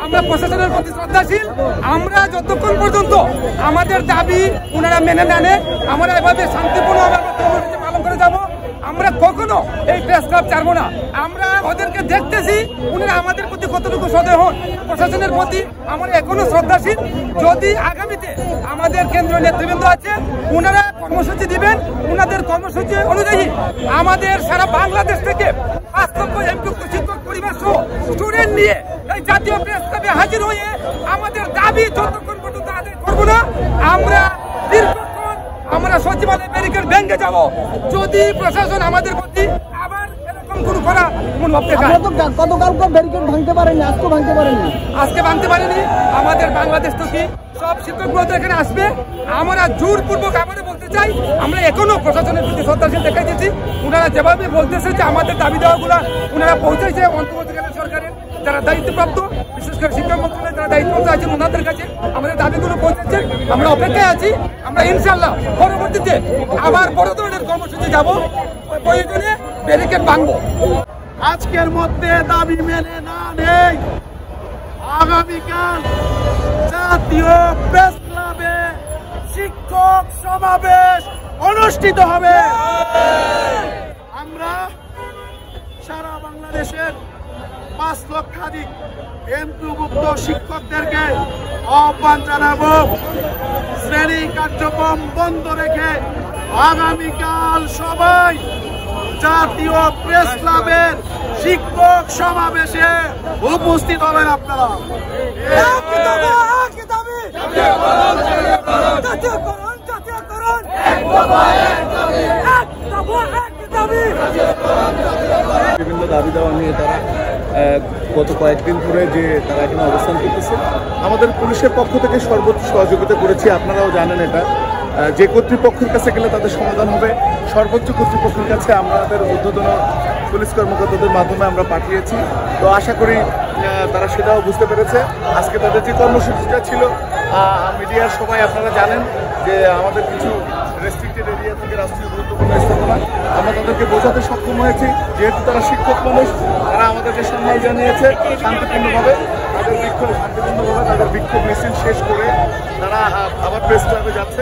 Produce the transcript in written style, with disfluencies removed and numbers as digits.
আমরা প্রশাসনের প্রতি শ্রদ্ধাশীল। আমরা যতক্ষণ পর্যন্ত আমাদের দাবি ওনারা মেনে নেন, আমরা এভাবে শান্তিপূর্ণভাবে কর্মসূচি পালন করে যাব। আমরা কখনো এই প্রেস ক্লাব ছাড়বো না। আমরা ওদেরকে দেখতেছি ওনারা আমাদের প্রতি কতটুকু সদয় হন। প্রশাসনের প্রতি আমরা এখনো শ্রদ্ধাশীল। যদি আগামীতে আমাদের কেন্দ্রীয় নেতৃবৃন্দ আছে, ওনারা কর্মসূচি দিবেন, ওনাদের কর্মসূচি অনুযায়ী আমাদের সারা বাংলাদেশ থেকে 5 লক্ষ এমপিভুক্ত শিক্ষক পরিবার সহ স্টুডেন্ট নিয়ে এই জাতীয় প্রেস ক্লাবে হাজির হয়ে আমাদের দাবি যতক্ষণ পর্যন্ত আদায় করবো না, আমরা দীর্ঘক্ষণ আমরা সচিবালয় ব্যারিকেড ভেঙে যাব। যদি প্রশাসন আমাদের প্রতি আবার এরকম কোনো করা মনোভাব দেখায়। গতকালকে ব্যারিকেড ভাঙতে পারেনি, আজকে ভাঙতে পারেনি। আজকে ভাঙতে পারেনি। আমাদের বাংলাদেশ থেকে সব শিক্ষকগুলো এখানে আসবে। আমরা জোরপূর্বক আবারও বলতে চাই, আমরা এখনো প্রশাসনের প্রতি শ্রদ্ধাশীল দেখাইতেছি। ওনারা যেভাবে বলতেছে যে আমাদের দাবি দেওয়াগুলা ওনারা পৌঁছাইছে অন্তর্বর্তীকালীন সরকারের যারা দায়িত্বপ্রাপ্ত, বিশেষ করে শিক্ষা মন্ত্রণালয়ে যারা দায়িত্বপ্রাপ্ত আছেন ওনাদের কাছে আমাদের দাবিগুলো পৌঁছাচ্ছে। আমরা অপেক্ষায় আছি। আমরা ইনশাল্লাহ পরবর্তীতে আবার বড় ধরনের কর্মসূচি যাব, প্রয়োজনে ব্যারিকেড ভাঙবো। আজকের মধ্যে দাবি মেনে না নেই, আগামীকাল জাতীয় প্রেস ক্লাবে শিক্ষক সমাবেশ অনুষ্ঠিত হবে। আমরা সারা বাংলাদেশের 5 লক্ষাধিক এমপিভুক্ত শিক্ষকদেরকে আহ্বান জানাবো, শ্রেণী কার্যক্রম বন্ধ রেখে আগামীকাল সবাই জাতীয় প্রেস ক্লাবের শিক্ষক সমাবেশে উপস্থিত হবেন। আপনারা বিভিন্ন দাবি দেওয়া নিয়ে তারা গত কয়েকদিন ধরে যে তারা এখানে অবস্থান করতেছে, আমাদের পুলিশের পক্ষ থেকে সর্বোচ্চ সহযোগিতা করেছি। আপনারাও জানেন এটা, যে কর্তৃপক্ষের কাছে গেলে তাদের সমাধান হবে, সর্বোচ্চ কর্তৃপক্ষের কাছে আমাদের ঊর্ধ্বতন পুলিশ কর্মকর্তাদের মাধ্যমে আমরা পাঠিয়েছি। তো আশা করি তারা সেটাও বুঝতে পেরেছে। আজকে তাদের যে কর্মসূচিটা ছিল, মিডিয়ার সবাই আপনারা জানেন যে আমাদের কিছু রেস্ট্রিক্টেড এরিয়া থেকে রাষ্ট্রীয় গুরুত্বপূর্ণ স্থাপনা আমরা তাদেরকে বোঝাতে সক্ষম হয়েছি। যেহেতু তারা শিক্ষক মানুষ, তারা আমাদেরকে সম্মান জানিয়েছে শান্তিপূর্ণভাবে তাদের বিক্ষোভ মিছিল শেষ করে তারা আবার প্রেস ক্লাবে যাচ্ছে।